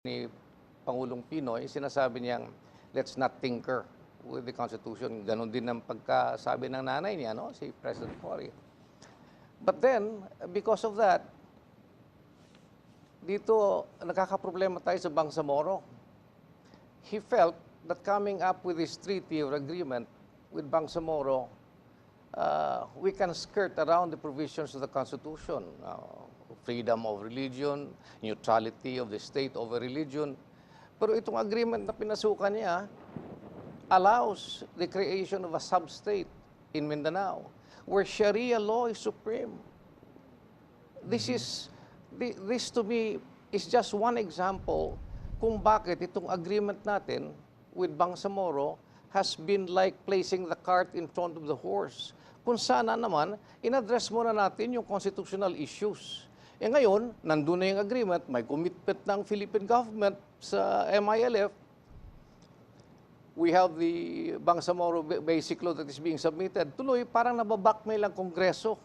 ni Pangulong Pinoy, sinasabi niyang, let's not tinker with the Constitution. Ganon din ang pagkasabi ng nanay niya, no? Si President Cory. But then, because of that, dito nakakaproblema tayo sa Bangsamoro. He felt that coming up with this treaty or agreement with Bangsamoro, we can skirt around the provisions of the Constitution. Freedom of religion, neutrality of the state over religion. Pero itong agreement na pinasukan niya allows the creation of a sub-state in Mindanao where Sharia law is supreme. This to me is just one example kung bakit itong agreement natin with Bangsamoro has been like placing the cart in front of the horse. Kung sana naman, in-address muna natin yung constitutional issues. Eh ngayon, nandun na yung agreement, may commitment ng Philippine government sa MILF. We have the Bangsamoro Basic Law that is being submitted. Tuloy, parang nababakmail ang Kongreso.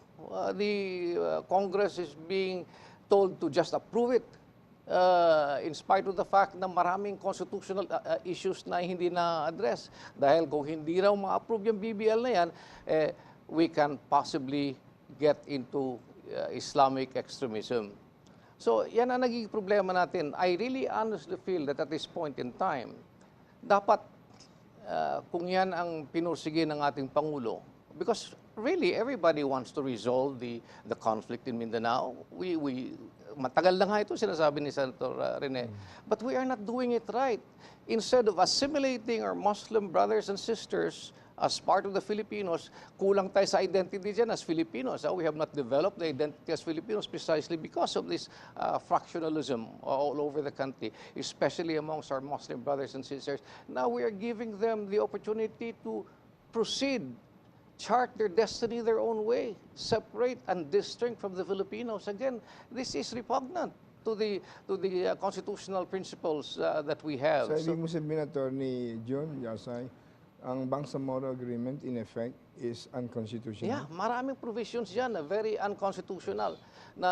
Congress is being told to just approve it in spite of the fact na maraming constitutional issues na hindi na-address. Dahil kung hindi raw ma-approve yung BBL na yan, we can possibly get into Islamic extremism. So, yan ang naging problema natin. I really honestly feel that at this point in time, dapat kung yan ang pinursige ng ating Pangulo, because really everybody wants to resolve the conflict in Mindanao. Matagal na nga ito sinasabi ni Senator Rene, but we are not doing it right. Instead of assimilating our Muslim brothers and sisters as part of the Filipinos, kulang tayo sa identity dyan as Filipinos. We have not developed the identity as Filipinos precisely because of this fractionalism all over the country, especially amongst our Muslim brothers and sisters. Now we are giving them the opportunity to proceed, chart their destiny their own way, separate and distinct from the Filipinos. Again, this is repugnant to the constitutional principles that we have. So, ibig mo sabihin, Attorney John Yasay, ang Bangsamoro Agreement, in effect, is unconstitutional? Yeah, maraming provisions yan na very unconstitutional. Na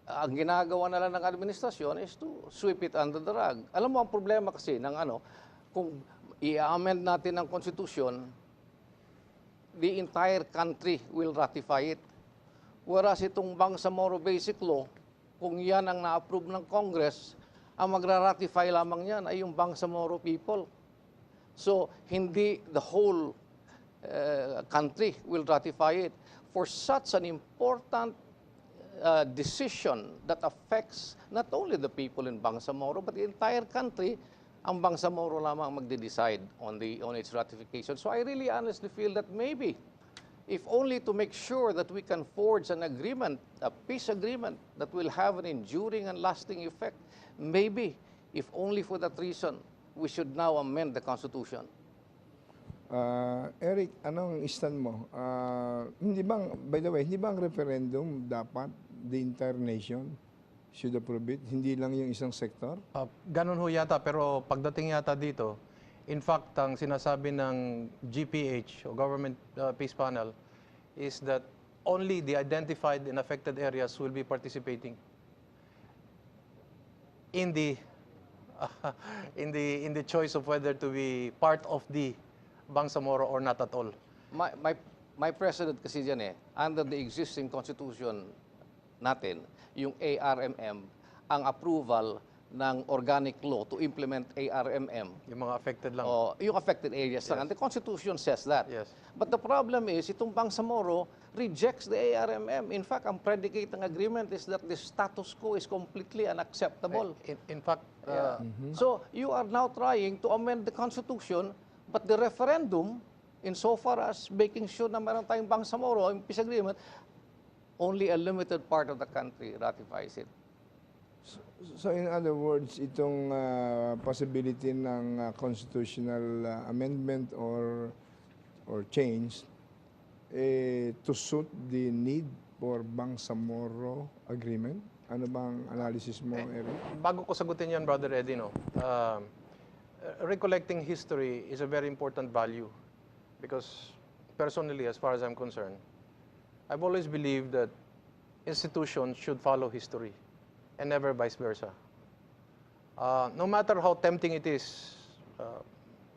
ang ginagawa na lang ng administrasyon is to sweep it under the rug. Alam mo, ang problema kasi ng kung i-amend natin ang Constitution, the entire country will ratify it. Whereas itong Bangsamoro Basic Law, kung yan ang na-approve ng Congress, ang magra-ratify lamang yan ay yung Bangsamoro people. So, hindi the whole country will ratify it. For such an important decision that affects not only the people in Bangsamoro, but the entire country, ang Bangsamoro lamang magde-decide on its ratification. So, I really honestly feel that maybe, if only to make sure that we can forge an agreement, a peace agreement that will have an enduring and lasting effect, maybe, if only for that reason, we should now amend the Constitution. Erik, anong stand mo? Hindi bang, by the way, hindi bang referendum dapat the entire nation should approve it? Hindi lang yung isang sektor? Ganun ho yata, pero pagdating yata dito, in fact, ang sinasabi ng GPH, o Government Peace Panel, is that only the identified and affected areas will be participating in the in the choice of whether to be part of the Bangsamoro or not at all. My president kasi dyan under the existing constitution natin, yung ARMM, ang approval ng organic law to implement ARMM. Yung mga affected lang. Yung affected areas lang. And the Constitution says that. Yes. But the problem is, itong Bangsamoro rejects the ARMM. In fact, ang predicate ng agreement is that the status quo is completely unacceptable. In fact, So, you are now trying to amend the Constitution, but the referendum, insofar as making sure na meron tayong Bangsamoro, yung peace agreement, only a limited part of the country ratifies it. So in other words, itong possibility ng constitutional amendment or change to suit the need for Bangsamoro agreement? Ano bang analysis mo, Erik? Bago ko sagutin yan, Brother Eddie, recollecting history is a very important value because personally, as far as I'm concerned, I've always believed that institutions should follow history and never vice versa. No matter how tempting it is,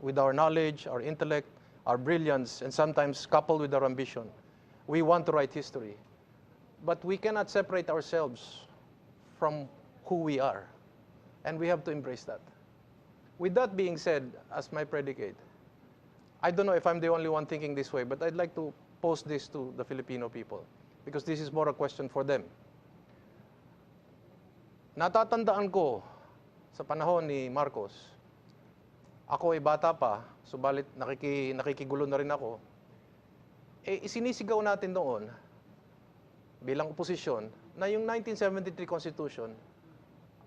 with our knowledge, our intellect, our brilliance, and sometimes coupled with our ambition, we want to write history. But we cannot separate ourselves from who we are. And we have to embrace that. With that being said, as my predicate, I don't know if I'm the only one thinking this way, but I'd like to pose this to the Filipino people, because this is more a question for them. Natatandaan ko sa panahon ni Marcos, ako ay bata pa, subalit nakikigulo na rin ako, isinisigaw natin noon, bilang oposisyon, na yung 1973 Constitution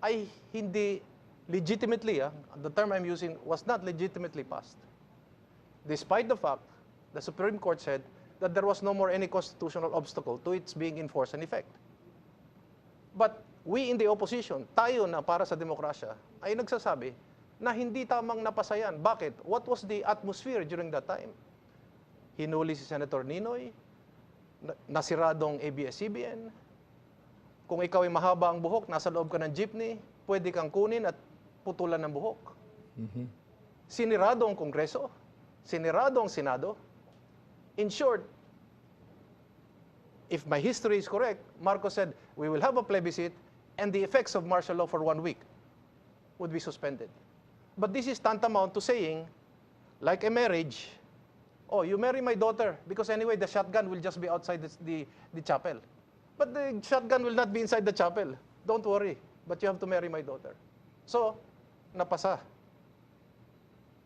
ay hindi legitimately, the term I'm using was not legitimately passed. Despite the fact, the Supreme Court said that there was no more any constitutional obstacle to its being in force and effect. But we in the opposition, tayo na para sa demokrasya, ay nagsasabi na hindi tamang napasayan. Bakit? What was the atmosphere during that time? Hinuli si Senator Ninoy, nasiradong ABS-CBN. Kung ikaw ay mahaba ang buhok, nasa loob ka ng jeepney, pwede kang kunin at putulan ng buhok. Sinirado ang Kongreso, sinirado ang Senado. In short, if my history is correct, Marcos said, we will have a plebiscite and the effects of martial law for 1 week would be suspended. But this is tantamount to saying, like a marriage, oh, you marry my daughter because anyway the shotgun will just be outside the chapel. But the shotgun will not be inside the chapel. Don't worry, but you have to marry my daughter. So, napasa.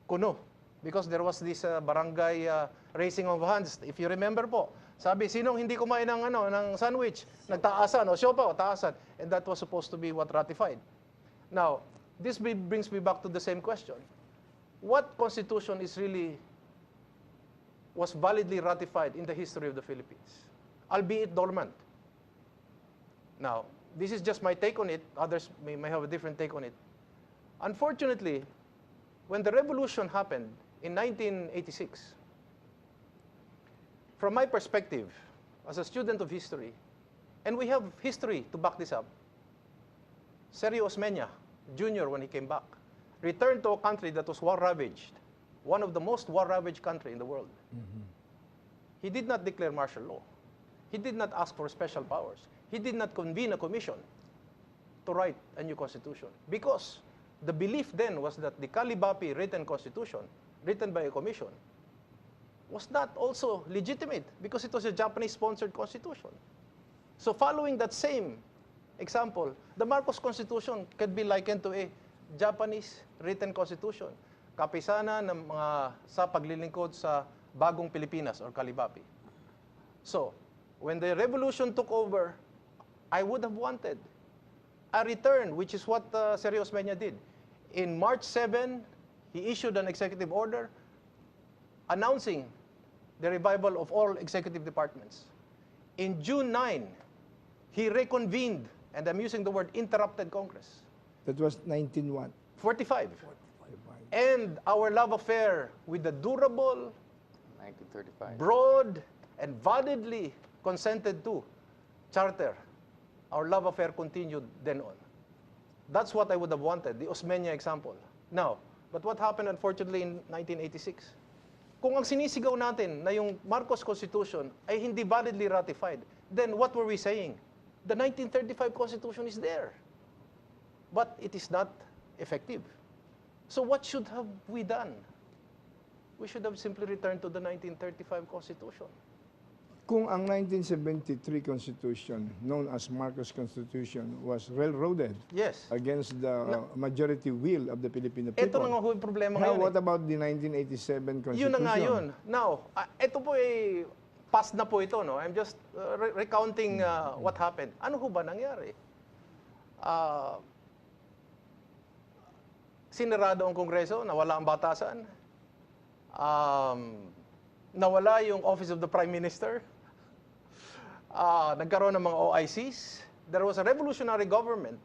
Kuno. Because there was this barangay raising of hands. If you remember po, sabi, sinong hindi kumain ng sandwich? Nagtaasan, o siopa, o taasan. And that was supposed to be what ratified. Now, this brings me back to the same question. What constitution was validly ratified in the history of the Philippines, albeit dormant? Now, this is just my take on it. Others may have a different take on it. Unfortunately, when the revolution happened in 1986, from my perspective, as a student of history, and we have history to back this up, Sergio Osmeña Jr., when he came back, returned to a country that was war-ravaged, one of the most war-ravaged countries in the world. He did not declare martial law. He did not ask for special powers. He did not convene a commission to write a new constitution, because the belief then was that the Kalibapi written constitution, written by a commission, was not also legitimate because it was a Japanese-sponsored constitution. So following that same example, the Marcos Constitution could be likened to a Japanese written constitution, kapisana ng mga sa paglilingkod sa bagong Pilipinas or Kalibapi. So, when the revolution took over, I would have wanted a return, which is what Sergio Osmeña did. In March 7, he issued an executive order announcing the revival of all executive departments. In June 9, he reconvened, and I'm using the word interrupted Congress. That was 19 what? 45. And our love affair with the durable, 1935. broad, and validly consented to charter, our love affair continued then on. That's what I would have wanted, the Osmeña example. Now, but what happened unfortunately in 1986? Kung ang sinisigaw natin na yung Marcos Constitution ay hindi validly ratified, then what were we saying? The 1935 Constitution is there, but it is not effective. So what should have we done? We should have simply returned to the 1935 Constitution. Kung ang 1973 Constitution, known as Marcos Constitution, was railroaded Yes. against the majority will of the Filipino people. Ito na nga ho yung problema Now, ngayon. what about the 1987 Constitution? Yun na nga yun. Now, ito po ay past na po ito, no? I'm just recounting what happened. Ano ho ba nangyari? Sinarado ang Kongreso, nawala ang batasan, nawala yung Office of the Prime Minister, nagkaroon ng mga OICs. There was a revolutionary government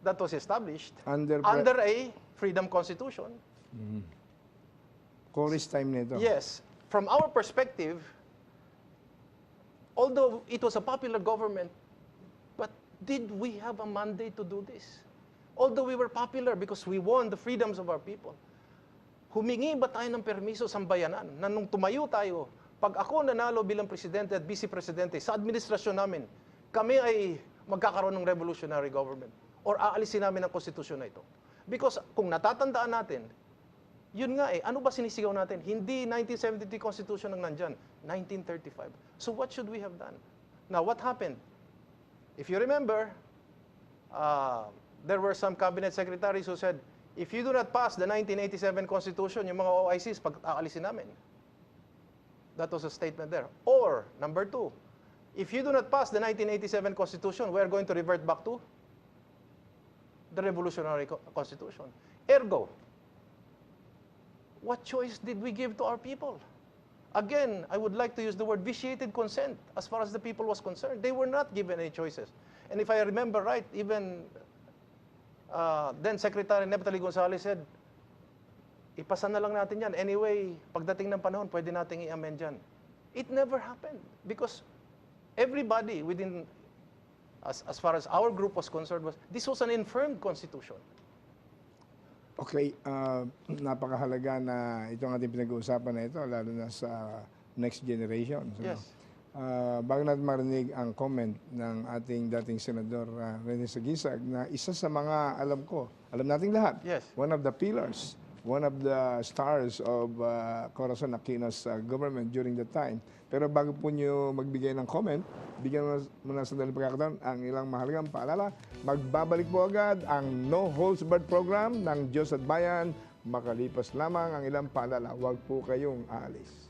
that was established under a freedom constitution. Chorus time nito. Yes. From our perspective, although it was a popular government, but did we have a mandate to do this? Although we were popular because we won the freedoms of our people. Humingi ba tayo ng permiso sa bayanan na nung tumayo tayo, pag ako nanalo bilang presidente at vice-presidente sa administrasyon namin, kami ay magkakaroon ng revolutionary government or aalisin namin ang konstitusyon na ito. Because kung natatandaan natin, yun nga ano ba sinisigaw natin? Hindi 1973 Constitution ang nandyan, 1935. So what should we have done? Now, what happened? If you remember, there were some cabinet secretaries who said, if you do not pass the 1987 Constitution, yung mga OICs, pag-aalisin namin. That was a statement there. Or, number 2, if you do not pass the 1987 Constitution, we are going to revert back to the Revolutionary Constitution. Ergo, what choice did we give to our people? Again, I would like to use the word vitiated consent as far as the people was concerned. They were not given any choices. And if I remember right, even then Secretary Neptali Gonzales said, ipasa na lang natin yan. Anyway, pagdating ng panahon, pwede nating i-amend yan. It never happened because everybody within, as far as our group was concerned, this was an infirmed constitution. Okay, napakahalaga na itong ating pinag-uusapan na ito, lalo na sa next generation. So, Yes. bago natin marinig ang comment ng ating dating Senador Rene Sagisag na isa sa mga alam nating lahat, Yes. one of the pillars, one of the stars of Corazon Aquino's government during that time. Pero bago po nyo magbigay ng comment, bigyan mo na sandali pagkakataon ang ilang mahalagang paalala. Magbabalik po agad ang No Holds Barred program ng Diyos at Bayan. Makalipas lamang ang ilang paalala. Huwag po kayong aalis.